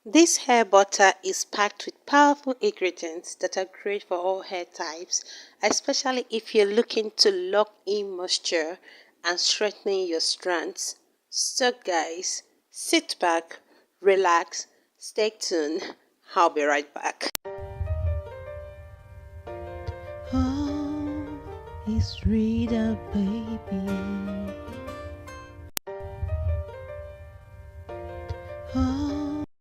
This hair butter is packed with powerful ingredients that are great for all hair types, especially if you're looking to lock in moisture and strengthen your strands. So guys, sit back, relax, stay tuned. I'll be right back. Oh, it's Rita, baby.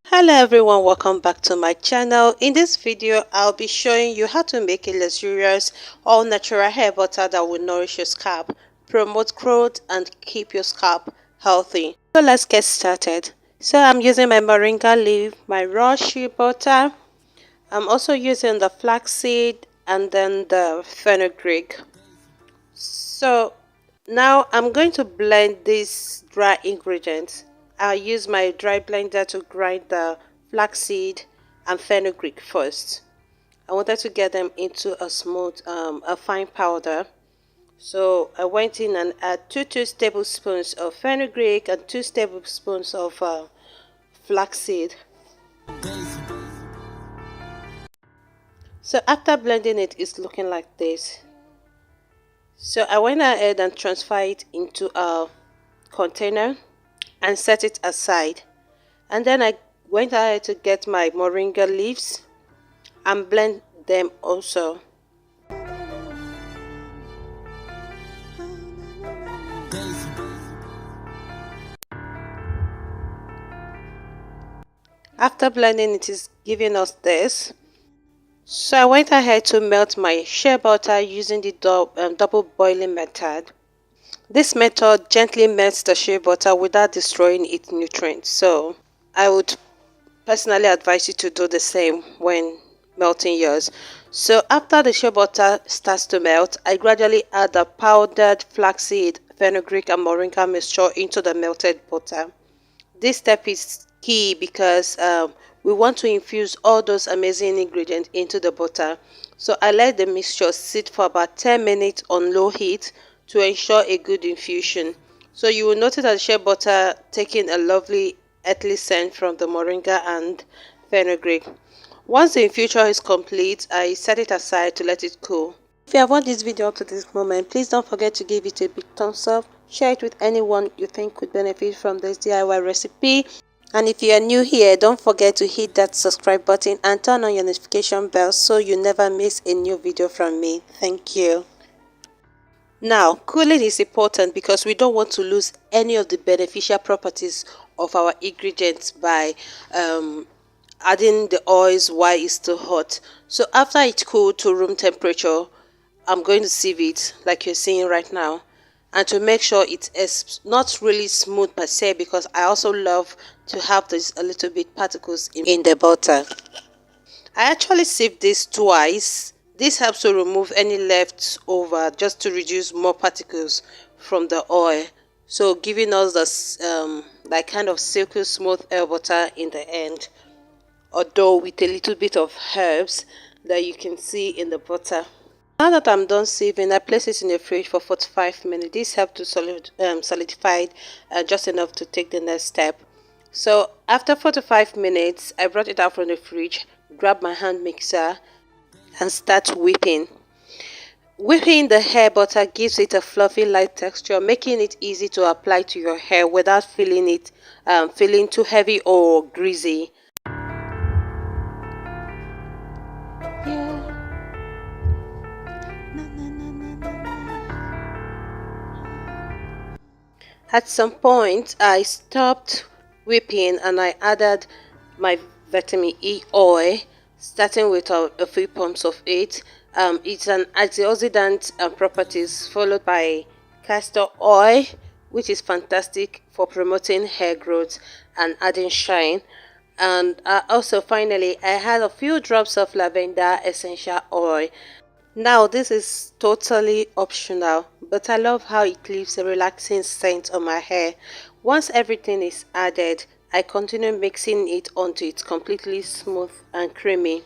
Hello everyone, welcome back to my channel. In this video I'll be showing you how to make a luxurious all natural hair butter that will nourish your scalp, promote growth and keep your scalp healthy. So let's get started. So I'm using my moringa leaf, my raw shea butter. I'm also using the flaxseed and then the fenugreek. So now I'm going to blend these dry ingredients. I'll use my dry blender to grind the flaxseed and fenugreek first. I wanted to get them into a smooth, a fine powder. So I went in and add 2 tablespoons of fenugreek and 2 tablespoons of flaxseed. So after blending it, it's looking like this. So I went ahead and transferred it into a container and set it aside. And then I went ahead to get my moringa leaves and blend them also. After blending, it is giving us this. So I went ahead to melt my shea butter using the double boiling method. This method gently melts the shea butter without destroying its nutrients. So I would personally advise you to do the same when melting yours. So after the shea butter starts to melt, I gradually add the powdered flaxseed, fenugreek and moringa mixture into the melted butter. This step is key because we want to infuse all those amazing ingredients into the butter. So I let the mixture sit for about 10 minutes on low heat to ensure a good infusion. So you will notice that the shea butter taking a lovely earthly scent from the moringa and fenugreek. Once the infusion is complete, I set it aside to let it cool. If you have watched this video up to this moment, please don't forget to give it a big thumbs up, share it with anyone you think could benefit from this DIY recipe. And if you are new here, don't forget to hit that subscribe button and turn on your notification bell so you never miss a new video from me. Thank you. Now, cooling is important because we don't want to lose any of the beneficial properties of our ingredients by adding the oils while it's still hot. So after it cooled to room temperature, I'm going to sieve it like you're seeing right now, and to make sure it is not really smooth per se, because I also love to have this a little bit particles in the butter. I actually sieve this twice. This helps to remove any leftover, just to reduce more particles from the oil, so giving us this like kind of silky smooth hair butter in the end, although with a little bit of herbs that you can see in the butter. Now that I'm done sieving, I place it in the fridge for 45 minutes. This helps to solidify just enough to take the next step. So after 45 minutes, I brought it out from the fridge, grabbed my hand mixer and start whipping. Whipping the hair butter gives it a fluffy light texture, making it easy to apply to your hair without feeling it feeling too heavy or greasy. At some point, I stopped whipping and I added my vitamin E oil, starting with a few pumps of it. It's an antioxidant properties, followed by castor oil, which is fantastic for promoting hair growth and adding shine. And also finally, I had a few drops of lavender essential oil. Now this is totally optional, but I love how it leaves a relaxing scent on my hair. Once everything is added, I continue mixing it until it's completely smooth and creamy.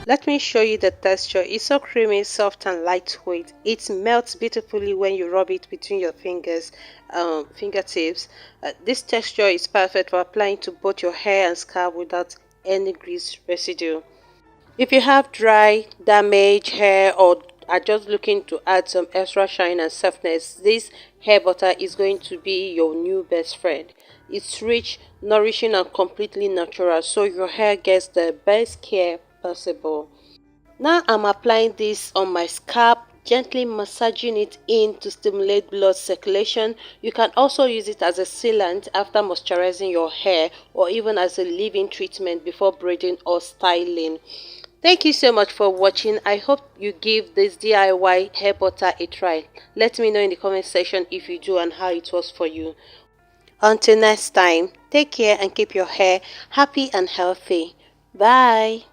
Let me show you the texture. It's so creamy, soft and lightweight. It melts beautifully when you rub it between your fingertips. This texture is perfect for applying to both your hair and scalp without any grease residue. If you have dry, damaged hair or are just looking to add some extra shine and softness, this hair butter is going to be your new best friend. It's rich, nourishing and completely natural, so your hair gets the best care possible. Now I'm applying this on my scalp, gently massaging it in to stimulate blood circulation. You can also use it as a sealant after moisturizing your hair or even as a leave-in treatment before braiding or styling. Thank you so much for watching. I hope you give this DIY hair butter a try. Let me know in the comment section if you do and how it was for you. Until next time, take care and keep your hair happy and healthy. Bye.